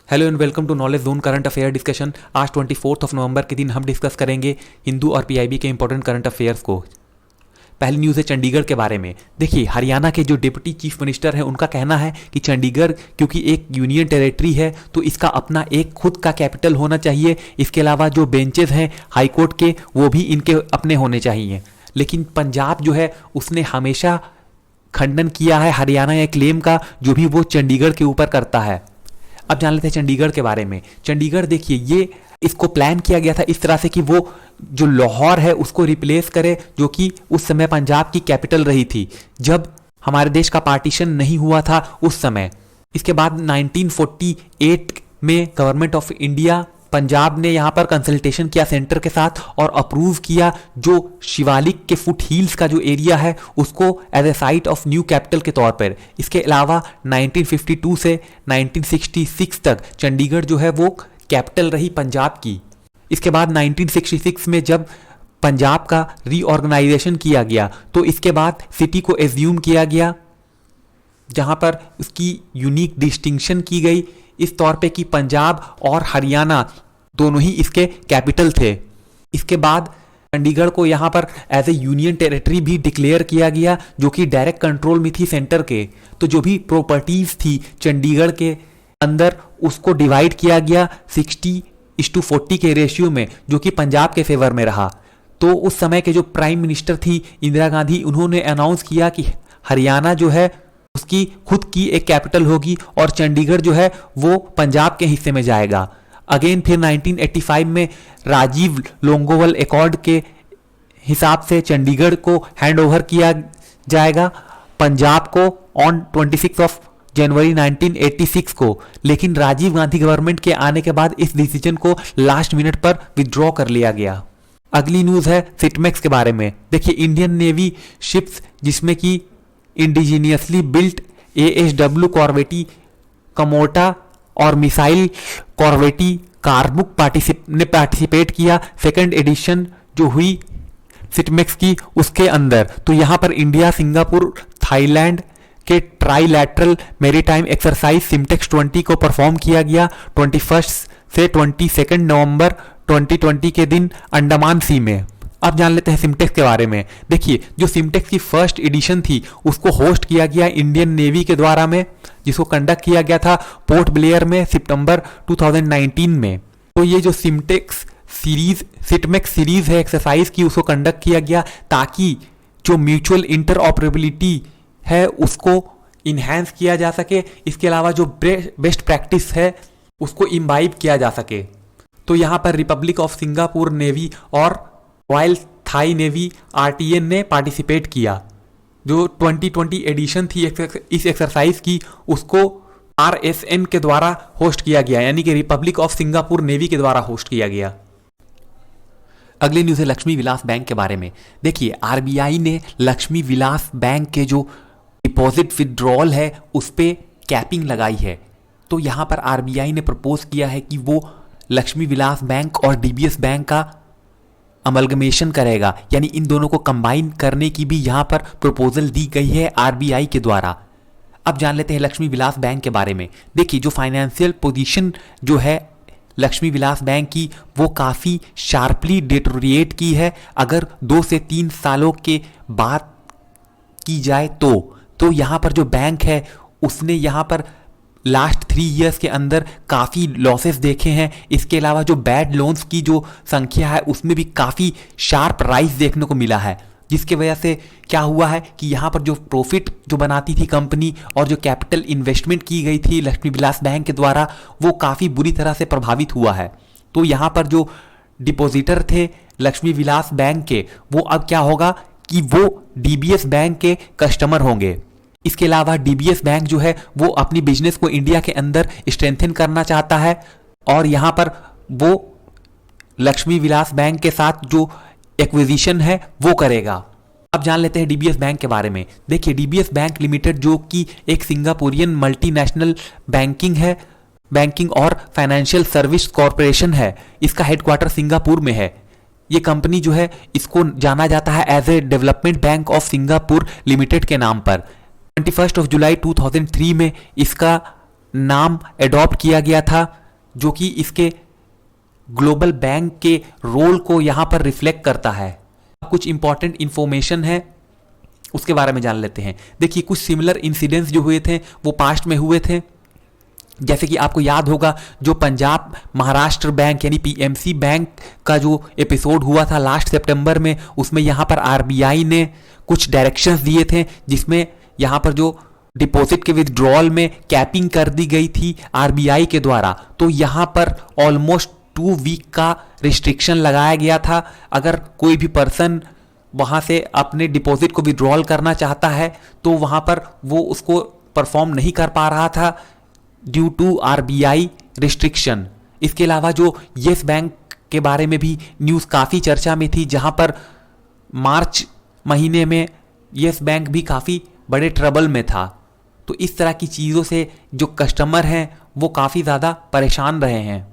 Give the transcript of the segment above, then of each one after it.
Hello and welcome to knowledge zone current affair discussion. आज 24 नवंबर के दिन हम डिस्कस करेंगे हिंदू और पीआईबी के इंपॉर्टेंट करंट अफेयर्स को। पहली न्यूज़ है चंडीगढ़ के बारे में। देखिए, हरियाणा के जो डिप्टी चीफ मिनिस्टर हैं उनका कहना है कि चंडीगढ़ क्योंकि एक यूनियन टेरिटरी है तो इसका अपना एक खुद का कैपिटल होना चाहिए। इसके अलावा जो बेंचेस हैं हाई कोर्ट के वो भी इनके अपने होने चाहिए। लेकिन पंजाब जो है उसने हमेशा खंडन किया है हरियाणा या क्लेम का जो भी वो चंडीगढ़ के ऊपर करता है। अब जान लेते हैं चंडीगढ़ के बारे में। चंडीगढ़ देखिए, ये इसको प्लान किया गया था इस तरह से कि वो जो लाहौर है उसको रिप्लेस करे, जो कि उस समय पंजाब की कैपिटल रही थी जब हमारे देश का पार्टीशन नहीं हुआ था उस समय। इसके बाद 1948 में गवर्नमेंट ऑफ इंडिया पंजाब ने यहाँ पर कंसल्टेशन किया सेंटर के साथ और अप्रूव किया जो शिवालिक के फुट हिल्स का जो एरिया है उसको as a site of new capital के तौर पर। इसके अलावा 1952 से 1966 तक चंडीगढ़ जो है वो कैपिटल रही पंजाब की। इसके बाद 1966 में जब पंजाब का रीऑर्गेनाइजेशन किया गया तो इसके बाद सिटी को एज्यूम किया गया जहाँ पर उसकी यूनिक डिस्टिंक्शन की गई इस तौर पे कि पंजाब और हरियाणा दोनों ही इसके कैपिटल थे। इसके बाद चंडीगढ़ को यहाँ पर एज ए यूनियन टेरिटरी भी डिक्लेयर किया गया जो कि डायरेक्ट कंट्रोल में थी सेंटर के। तो जो भी प्रॉपर्टीज थी चंडीगढ़ के अंदर उसको डिवाइड किया गया 60:40 के रेशियो में, जो कि पंजाब के फेवर में रहा। तो उस समय के जो प्राइम मिनिस्टर थी इंदिरा गांधी, उन्होंने अनाउंस किया कि हरियाणा जो है उसकी खुद की एक कैपिटल होगी और चंडीगढ़ जो है वो पंजाब के हिस्से में जाएगा। अगेन फिर 1985 में राजीव लोंगोवाल एकॉर्ड के हिसाब से चंडीगढ़ को हैंड ओवर किया जाएगा पंजाब को ऑन 26 जनवरी 1986 को। लेकिन राजीव गांधी गवर्नमेंट के आने के बाद इस डिसीजन को लास्ट मिनट पर विथड्रॉ कर लिया गया। अगली न्यूज़ है सिटमेक्स के बारे में। देखिए, इंडियन नेवी शिप्स जिसमें कि इंडिजीनियसली बिल्ट ASW कॉर्वेटी कमोटा और मिसाइल कॉर्वेटी कारमुक ने पार्टिसिपेट किया सेकंड एडिशन जो हुई सिटमेक्स की उसके अंदर। तो यहाँ पर इंडिया सिंगापुर थाईलैंड के ट्राईलैटरल मेरीटाइम एक्सरसाइज सिमटेक्स 20 को परफॉर्म किया गया 21 से 22 नवंबर 2020 के दिन अंडमान सी में। अब जान लेते हैं सिमटेक्स के बारे में। देखिए, जो सिमटेक्स की फर्स्ट एडिशन थी उसको होस्ट किया गया इंडियन नेवी के द्वारा में, जिसको कंडक्ट किया गया था पोर्ट ब्लेयर में सितंबर 2019 में। तो ये जो सिटमेक्स सीरीज है एक्सरसाइज की उसको कंडक्ट किया गया ताकि जो म्यूचुअल इंटरऑपरेबिलिटी है उसको इन्हेंस किया जा सके। इसके अलावा जो बेस्ट प्रैक्टिस है उसको इम्बाइब किया जा सके। तो यहाँ पर रिपब्लिक ऑफ सिंगापुर नेवी और रॉयल थाई नेवी RTN ने पार्टिसिपेट किया। जो 2020 एडिशन थी इस एक्सरसाइज की उसको RSN के द्वारा होस्ट किया गया, यानी कि रिपब्लिक ऑफ सिंगापुर नेवी के द्वारा होस्ट किया गया। अगली न्यूज़ है लक्ष्मी विलास बैंक के बारे में। देखिए, RBI ने लक्ष्मी विलास बैंक के जो डिपॉजिट विड्रॉल है उस पर कैपिंग लगाई है। तो यहाँ पर RBI ने प्रपोज किया है कि वो लक्ष्मी विलास बैंक और DBS बैंक का अमलगमेशन करेगा, यानी इन दोनों को कंबाइन करने की भी यहाँ पर प्रपोजल दी गई है RBI के द्वारा। अब जान लेते हैं लक्ष्मी विलास बैंक के बारे में। देखिए, जो फाइनेंशियल पोजीशन जो है लक्ष्मी विलास बैंक की वो काफ़ी शार्पली डिटोरिएट की है। अगर 2 से 3 सालों के बाद की जाए तो यहाँ पर जो बैंक है उसने यहाँ पर लास्ट 3 ईयर्स के अंदर काफ़ी लॉसेस देखे हैं। इसके अलावा जो बैड लोन्स की जो संख्या है उसमें भी काफ़ी शार्प राइज देखने को मिला है, जिसकी वजह से क्या हुआ है कि यहाँ पर जो प्रॉफिट जो बनाती थी कंपनी और जो कैपिटल इन्वेस्टमेंट की गई थी लक्ष्मी विलास बैंक के द्वारा वो काफ़ी बुरी तरह से प्रभावित हुआ है। तो यहाँ पर जो डिपॉजिटर थे लक्ष्मी विलास बैंक के वो अब क्या होगा कि वो DBS बैंक के कस्टमर होंगे। इसके अलावा DBS बैंक जो है वो अपनी बिजनेस को इंडिया के अंदर स्ट्रेंथन करना चाहता है और यहाँ पर वो लक्ष्मी विलास बैंक के साथ जो एक्विजिशन है वो करेगा। अब जान लेते हैं DBS बैंक के बारे में। देखिए, DBS बैंक लिमिटेड जो कि एक सिंगापुरियन मल्टीनेशनल बैंकिंग और फाइनेंशियल सर्विस कॉरपोरेशन है, इसका हेडक्वार्टर सिंगापुर में है। ये कंपनी जो है इसको जाना जाता है as a development bank of Singapore limited के नाम पर। 21 जुलाई 2003 में इसका नाम एडॉप्ट किया गया था, जो कि इसके ग्लोबल बैंक के रोल को यहां पर रिफ्लेक्ट करता है। कुछ इंपॉर्टेंट इंफॉर्मेशन है उसके बारे में जान लेते हैं। देखिए, कुछ सिमिलर इंसिडेंट्स जो हुए थे वो पास्ट में हुए थे। जैसे कि आपको याद होगा जो पंजाब महाराष्ट्र बैंक यानी पीएमसी बैंक का जो एपिसोड हुआ था लास्ट सितंबर में, उसमें यहाँ पर आरबीआई ने कुछ डायरेक्शंस दिए थे, जिसमें यहाँ पर जो डिपॉजिट के विथड्रॉल में कैपिंग कर दी गई थी आरबीआई के द्वारा। तो यहाँ पर ऑलमोस्ट 2 वीक का रिस्ट्रिक्शन लगाया गया था। अगर कोई भी पर्सन वहाँ से अपने डिपॉजिट को विड्रॉल करना चाहता है तो वहाँ पर वो उसको परफॉर्म नहीं कर पा रहा था ड्यू टू आरबीआई रिस्ट्रिक्शन। इसके अलावा जो येस बैंक के बारे में भी न्यूज़ काफ़ी चर्चा में थी, जहाँ पर मार्च महीने में येस बैंक भी काफ़ी बड़े ट्रबल में था। तो इस तरह की चीज़ों से जो कस्टमर हैं वो काफ़ी ज़्यादा परेशान रहे हैं।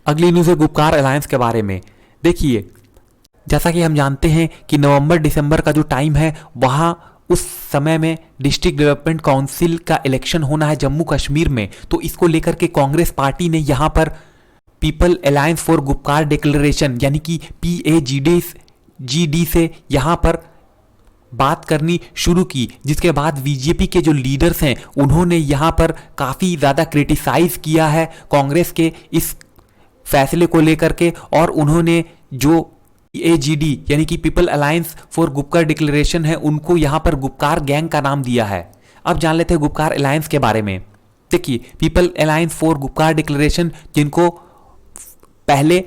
अगली न्यूज़ है गुपकार अलायंस के बारे में। देखिए, जैसा कि हम जानते हैं कि नवंबर दिसंबर का जो टाइम है वहाँ उस समय में डिस्ट्रिक्ट डेवलपमेंट काउंसिल का इलेक्शन होना है जम्मू कश्मीर में। तो इसको लेकर के कांग्रेस पार्टी ने यहाँ पर people alliance for Gupkar declaration यानी कि PAGD से यहाँ पर बात करनी शुरू की, जिसके बाद बीजेपी के जो लीडर्स हैं उन्होंने यहाँ पर काफ़ी ज़्यादा क्रिटिसाइज किया है कांग्रेस के इस फैसले को लेकर के, और उन्होंने जो PAGD यानी कि people alliance for Gupkar declaration है उनको यहाँ पर गुपकार गैंग का नाम दिया है। अब जान लेते हैं गुपकार अलायंस के बारे में। देखिए, people alliance for Gupkar declaration, जिनको पहले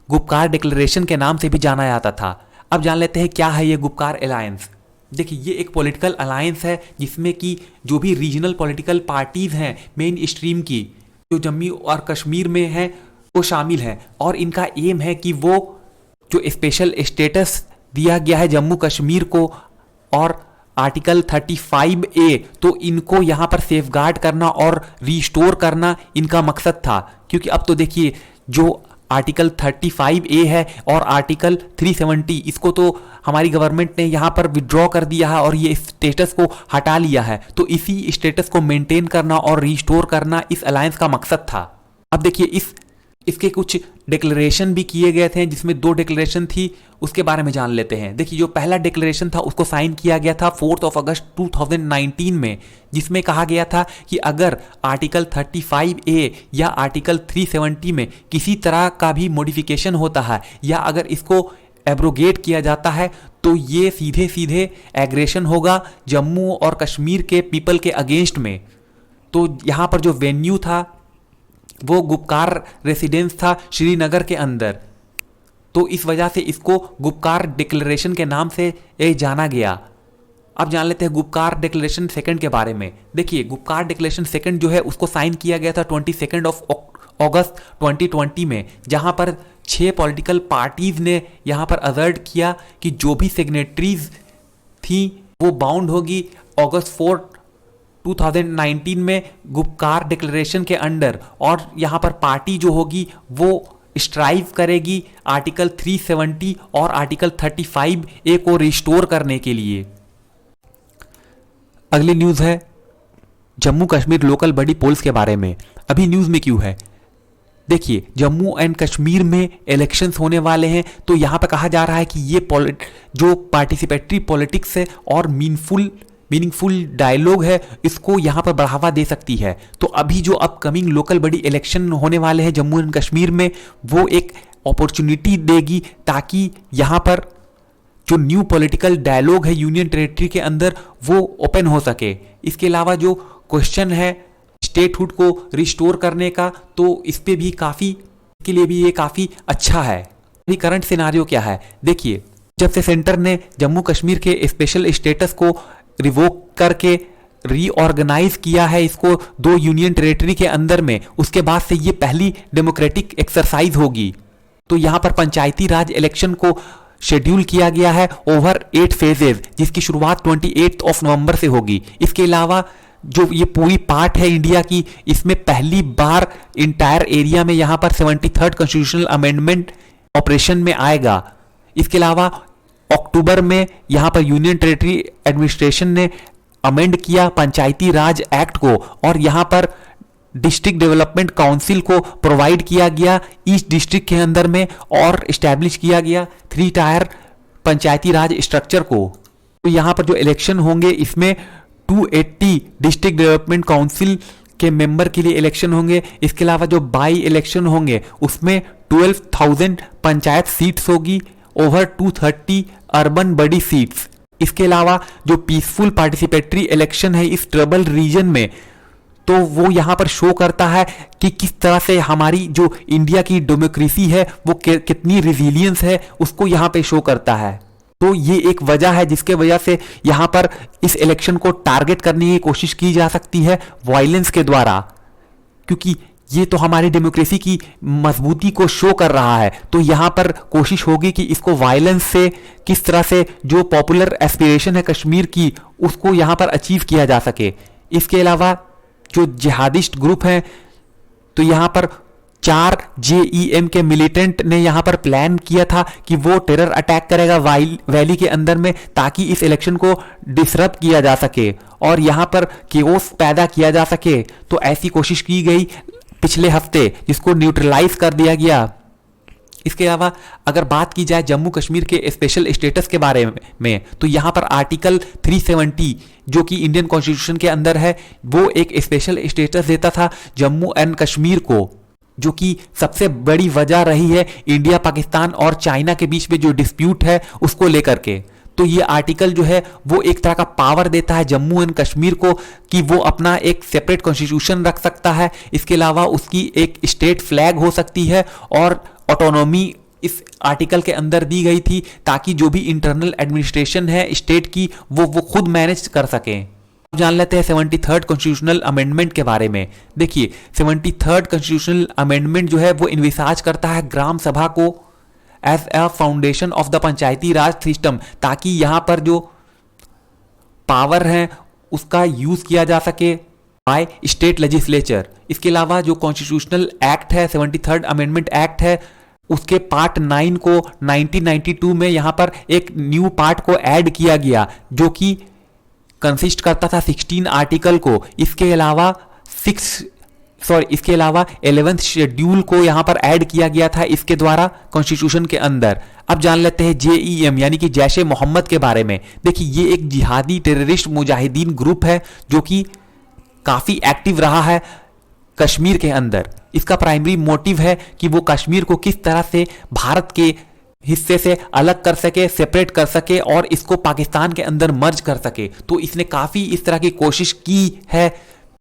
गुपकार डिक्लेरेशन के नाम से भी जाना जाता था। अब जान लेते हैं क्या है ये गुपकार अलायंस। देखिए, ये एक पॉलिटिकल अलायंस है जिसमें कि जो भी रीजनल पॉलिटिकल पार्टीज हैं मेन स्ट्रीम की, जो जम्मू और कश्मीर में है वो शामिल है, और इनका एम है कि वो जो स्पेशल स्टेटस दिया गया है जम्मू कश्मीर को और आर्टिकल 35A, तो इनको यहाँ पर सेफगार्ड करना और रिस्टोर करना इनका मकसद था। क्योंकि अब तो देखिए, जो आर्टिकल 35A है और आर्टिकल 370, इसको तो हमारी गवर्नमेंट ने यहाँ पर विड्रॉ कर दिया है और ये स्टेटस को हटा लिया है। तो इसी स्टेटस को मेंटेन करना और रिस्टोर करना इस अलायंस का मकसद था। अब देखिए, इसके कुछ डिक्लेरेशन भी किए गए थे, जिसमें 2 डिक्लेरेशन थी, उसके बारे में जान लेते हैं। देखिए, जो पहला डिक्लेरेशन था उसको साइन किया गया था 4 अगस्त 2019 में, जिसमें कहा गया था कि अगर आर्टिकल 35A या आर्टिकल 370 में किसी तरह का भी मॉडिफिकेशन होता है या अगर इसको एब्रोगेट किया जाता है तो ये सीधे सीधे एग्रेशन होगा जम्मू और कश्मीर के पीपल के अगेंस्ट में। तो यहाँ पर जो वेन्यू था वो गुपकार रेसिडेंस था श्रीनगर के अंदर, तो इस वजह से इसको गुपकार डिक्लेरेशन के नाम से जाना गया। अब जान लेते हैं गुपकार डिक्लेरेशन सेकंड के बारे में। देखिए, गुपकार डिक्लेरेशन सेकंड जो है उसको साइन किया गया था 22 अगस्त 2020 में, जहां पर 6 पॉलिटिकल पार्टीज ने यहां पर असर्ट किया कि जो भी सिग्नेटरीज थी वो बाउंड होगी अगस्त 4 2019 में गुपकार डिक्लेरेशन के अंडर, और यहाँ पर पार्टी जो होगी वो स्ट्राइव करेगी आर्टिकल 370 और आर्टिकल 35A को रिस्टोर करने के लिए। अगली न्यूज़ है Jammu Kashmir local body polls के बारे में। अभी न्यूज़ में क्यों है? देखिए, जम्मू एंड कश्मीर में इलेक्शंस होने वाले हैं, तो यहाँ पर कहा जा रहा है कि ये जो पार्टिसिपेटरी पॉलिटिक्स है और मीनिंगफुल डायलॉग है, इसको यहाँ पर बढ़ावा दे सकती है। तो अभी जो अपकमिंग लोकल बॉडी इलेक्शन होने वाले हैं जम्मू एंड कश्मीर में, वो एक अपॉर्चुनिटी देगी ताकि यहाँ पर जो न्यू पॉलिटिकल डायलॉग है यूनियन टेरिटरी के अंदर वो ओपन हो सके। इसके अलावा जो क्वेश्चन है स्टेटहुड को रिस्टोर करने का, तो इस पे भी इसके लिए भी ये काफ़ी अच्छा है। अभी करंट सिनारियो क्या है? देखिए, जब से सेंटर ने जम्मू कश्मीर के स्पेशल स्टेटस को रिवोक करके रीऑर्गेनाइज किया है इसको 2 यूनियन टेरिटरी के अंदर में, उसके बाद से ये पहली डेमोक्रेटिक एक्सरसाइज होगी। तो यहाँ पर पंचायती राज इलेक्शन को शेड्यूल किया गया है ओवर 8 फेजेज, जिसकी शुरुआत 28 नवंबर से होगी। इसके अलावा जो ये पूरी पार्ट है इंडिया की, इसमें पहली बार इंटायर एरिया में यहाँ पर 73rd कॉन्स्टिट्यूशनल अमेंडमेंट ऑपरेशन में आएगा। इसके अलावा अक्टूबर में यहाँ पर यूनियन टेरिटरी एडमिनिस्ट्रेशन ने अमेंड किया पंचायती राज एक्ट को, और यहाँ पर डिस्ट्रिक्ट डेवलपमेंट काउंसिल को प्रोवाइड किया गया ईच डिस्ट्रिक्ट के अंदर में और इस्टेब्लिश किया गया 3 टायर पंचायती राज स्ट्रक्चर को। तो यहाँ पर जो इलेक्शन होंगे इसमें 280 डिस्ट्रिक्ट डेवलपमेंट काउंसिल के मेंबर के लिए इलेक्शन होंगे। इसके अलावा जो बाई इलेक्शन होंगे उसमें 12,000 पंचायत सीट्स होगी, ओवर 230 अर्बन बड़ी सीट्स। इसके अलावा जो पीसफुल पार्टिसिपेटरी इलेक्शन है इस ट्रबल रीजन में, तो वो यहाँ पर शो करता है कि किस तरह से हमारी जो इंडिया की डेमोक्रेसी है वो कितनी रिजिलियंस है, उसको यहाँ पे शो करता है। तो ये एक वजह है जिसके वजह से यहाँ पर इस इलेक्शन को टारगेट करने की कोशिश की जा सकती है वायलेंस के द्वारा, क्योंकि ये तो हमारी डेमोक्रेसी की मजबूती को शो कर रहा है। तो यहाँ पर कोशिश होगी कि इसको वायलेंस से किस तरह से जो पॉपुलर एस्पिरेशन है कश्मीर की उसको यहाँ पर अचीव किया जा सके। इसके अलावा जो जिहादिस्ट ग्रुप हैं, तो यहाँ पर 4 JEM के मिलिटेंट ने यहाँ पर प्लान किया था कि वो टेरर अटैक करेगा वैली के अंदर में, ताकि इस इलेक्शन को डिसरप्ट किया जा सके और यहाँ पर केओस पैदा किया जा सके। तो ऐसी कोशिश की गई पिछले हफ्ते, जिसको न्यूट्रलाइज कर दिया गया। इसके अलावा अगर बात की जाए जम्मू कश्मीर के स्पेशल स्टेटस के बारे में, तो यहाँ पर आर्टिकल 370 जो कि इंडियन कॉन्स्टिट्यूशन के अंदर है, वो एक स्पेशल स्टेटस देता था जम्मू एंड कश्मीर को, जो कि सबसे बड़ी वजह रही है इंडिया पाकिस्तान और चाइना के बीच में जो डिस्प्यूट है उसको लेकर के। तो ये आर्टिकल जो है वो एक तरह का पावर देता है जम्मू एंड कश्मीर को कि वो अपना एक सेपरेट कॉन्स्टिट्यूशन रख सकता है। इसके अलावा उसकी एक स्टेट फ्लैग हो सकती है और ऑटोनॉमी इस आर्टिकल के अंदर दी गई थी, ताकि जो भी इंटरनल एडमिनिस्ट्रेशन है स्टेट की वो खुद मैनेज कर सकें। जान लेते हैं 73rd कॉन्स्टिट्यूशनल अमेंडमेंट के बारे में। देखिए 73rd कॉन्स्टिट्यूशनल अमेंडमेंट जो है वो इन्विसाज करता है ग्राम सभा को as a foundation of the Panchayati Raj system, ताकि यहां पर जो पावर है उसका यूज किया जा सके बाय स्टेट लेजिस्लेचर। इसके अलावा जो कॉन्स्टिट्यूशनल एक्ट है 73rd अमेंडमेंट एक्ट है, उसके पार्ट 9 को 1992 में यहां पर एक न्यू पार्ट को ऐड किया गया, जो कि कंसिस्ट करता था 16 आर्टिकल को। इसके अलावा 11th शेड्यूल को यहां पर ऐड किया गया था इसके द्वारा कॉन्स्टिट्यूशन के अंदर। अब जान लेते हैं JEM यानी कि जैश ए मोहम्मद के बारे में। देखिए ये एक जिहादी टेररिस्ट मुजाहिदीन ग्रुप है जो कि काफी एक्टिव रहा है कश्मीर के अंदर। इसका प्राइमरी मोटिव है कि वो कश्मीर को किस तरह से भारत के हिस्से से अलग कर सके, सेपरेट कर सके और इसको पाकिस्तान के अंदर मर्ज कर सके। तो इसने काफी इस तरह की कोशिश की है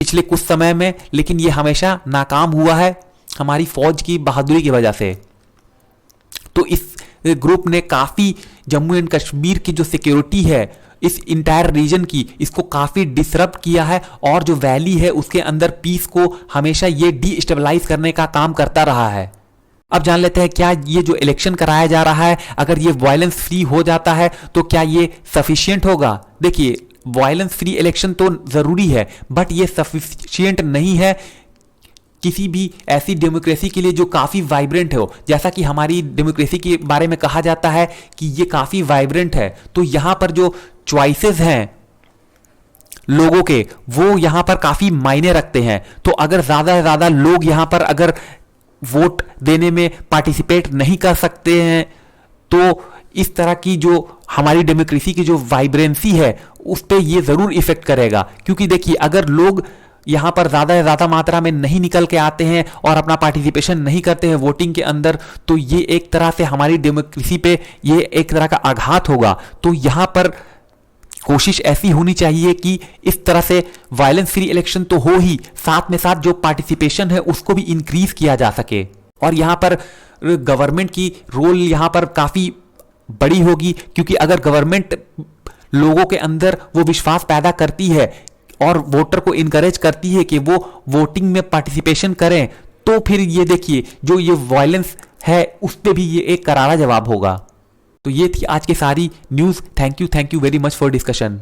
पिछले कुछ समय में, लेकिन ये हमेशा नाकाम हुआ है हमारी फौज की बहादुरी की वजह से। तो इस ग्रुप ने काफी जम्मू एंड कश्मीर की जो सिक्योरिटी है इस इंटायर रीजन की, इसको काफी डिसरप्ट किया है और जो वैली है उसके अंदर पीस को हमेशा ये डीस्टेबलाइज करने का काम करता रहा है। अब जान लेते हैं क्या ये जो इलेक्शन कराया जा रहा है, अगर ये वायलेंस फ्री हो जाता है तो क्या ये सफिशिएंट होगा। देखिए वायलेंस फ्री इलेक्शन तो जरूरी है, बट ये सफिशिएंट नहीं है किसी भी ऐसी डेमोक्रेसी के लिए जो काफी वाइब्रेंट हो। जैसा कि हमारी डेमोक्रेसी के बारे में कहा जाता है कि ये काफी वाइब्रेंट है, तो यहां पर जो चॉइसेस हैं लोगों के वो यहां पर काफी मायने रखते हैं। तो अगर ज्यादा से ज्यादा लोग यहां पर अगर वोट देने में पार्टिसिपेट नहीं कर सकते हैं, तो इस तरह की जो हमारी डेमोक्रेसी की जो वाइब्रेंसी है उस पर यह जरूर इफेक्ट करेगा। क्योंकि देखिए अगर लोग यहां पर ज्यादा से ज्यादा मात्रा में नहीं निकल के आते हैं और अपना पार्टिसिपेशन नहीं करते हैं वोटिंग के अंदर, तो ये एक तरह से हमारी डेमोक्रेसी पे ये एक तरह का आघात होगा। तो यहां पर कोशिश ऐसी होनी चाहिए कि इस तरह से वायलेंस फ्री इलेक्शन तो हो ही, साथ में साथ जो पार्टिसिपेशन है उसको भी इंक्रीज किया जा सके। और यहां पर गवर्नमेंट की रोल यहां पर काफी बड़ी होगी, क्योंकि अगर गवर्नमेंट लोगों के अंदर वो विश्वास पैदा करती है और वोटर को इनकरेज करती है कि वो वोटिंग में पार्टिसिपेशन करें, तो फिर ये देखिए जो ये वायलेंस है उस पर भी ये एक करारा जवाब होगा। तो ये थी आज की सारी news. Thank you very much for discussion.